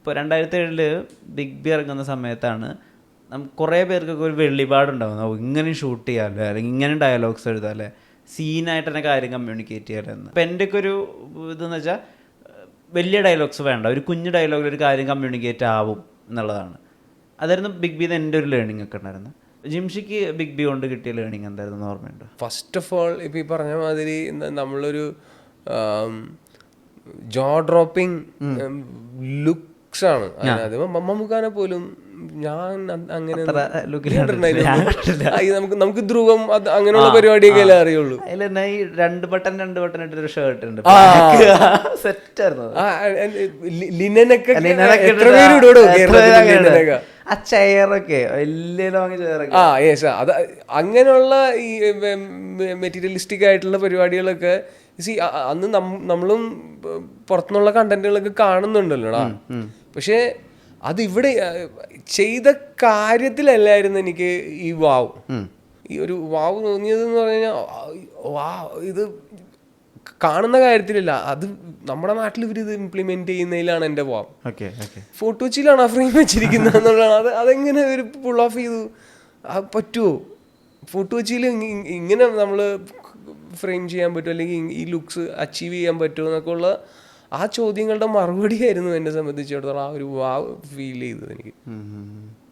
ഇപ്പോൾ 2007 big B ഇറങ്ങുന്ന സമയത്താണ് കുറേ പേർക്കൊക്കെ ഒരു വെളിപാടുണ്ടാവുന്നു, ഇങ്ങനെ ഷൂട്ട് ചെയ്യാമല്ലേ, അല്ലെങ്കിൽ ഇങ്ങനെ ഡയലോഗ്സ് എഴുതാമല്ലേ, സീനായിട്ട് തന്നെ കാര്യം കമ്മ്യൂണിക്കേറ്റ് ചെയ്യാമെന്ന്. അപ്പം എൻ്റെ ഒക്കെ ഒരു ഇതെന്ന് വെച്ചാൽ വലിയ ഡയലോഗ്സ് വേണ്ട, ഒരു കുഞ്ഞു ഡയലോഗിൽ ഒരു കാര്യം കമ്മ്യൂണിക്കേറ്റ് ആവും എന്നുള്ളതാണ്. അതായിരുന്നു ബിഗ് ബിന്ന് എൻ്റെ ഒരു ലേണിംഗ് ഒക്കെ ഉണ്ടായിരുന്നു. ജിംഷിക്ക് ബിഗ് ബി കൊണ്ട് കിട്ടിയ ലേണിംഗ് എന്തായിരുന്നു ഓർമ്മയുണ്ടോ? ഫസ്റ്റ് ഓഫ് ഓൾ ഇപ്പോൾ ഈ പറഞ്ഞ മാതിരി നമ്മളൊരു ജോ ഡ്രോപ്പിംഗ് ലുക്സ് ആണ് അതിനകത്ത്. മമ്മൂക്കാനെ പോലും ഞാൻ അങ്ങനെ നമുക്ക് ധ്രുവം അങ്ങനെയുള്ള പരിപാടിയൊക്കെ അല്ലേ അറിയുള്ളൂ. അതിൽ തന്നെ ഈ രണ്ട് ബട്ടൺ ഇട്ടൊരു ഷർട്ട് ഉണ്ട്, സെറ്റ് ആയിരുന്നു. ലിനനൊക്കെ ആ ചെയറൊക്കെ വലിയ ലോങ് ചെയറൊക്കെ. അത് അങ്ങനെയുള്ള ഈ മെറ്റീരിയലിസ്റ്റിക് ആയിട്ടുള്ള പരിപാടികളൊക്കെ അന്ന് നമ്മളും പുറത്തുനിന്നുള്ള കണ്ടന്റുകളൊക്കെ കാണുന്നുണ്ടല്ലോടാ. പക്ഷെ അതിവിടെ ചെയ്ത കാര്യത്തിലല്ലായിരുന്നു എനിക്ക് ഈ ഈ ഒരു വാവ് തോന്നിയതെന്ന് പറഞ്ഞു കഴിഞ്ഞാൽ ഇത് കാണുന്ന കാര്യത്തിലല്ല, അത് നമ്മുടെ നാട്ടിൽ ഇവർ ഇത് ഇംപ്ലിമെന്റ് ചെയ്യുന്നതിലാണ് എൻ്റെ വാവ്. ഫോർട്ട് കൊച്ചിയിലാണ് ആ ഫ്രെയിം വെച്ചിരിക്കുന്നത് എന്നുള്ളതാണ്. അതെങ്ങനെ ഒരു പുൾ ഓഫ് ചെയ്തു, പറ്റുമോ? ഫോർട്ട് കൊച്ചിയിൽ ഇങ്ങനെ നമ്മൾ ഫ്രെയിം ചെയ്യാൻ പറ്റുമോ, അല്ലെങ്കിൽ ഈ ലുക്സ് അച്ചീവ് ചെയ്യാൻ പറ്റുമോ എന്നൊക്കെ ഉള്ള ആ ചോദ്യങ്ങളുടെ മറുപടിയായിരുന്നു എന്നെ സംബന്ധിച്ചിടത്തോളം ആ ഒരു വാവ് ഫീൽ ചെയ്തത് എനിക്ക്.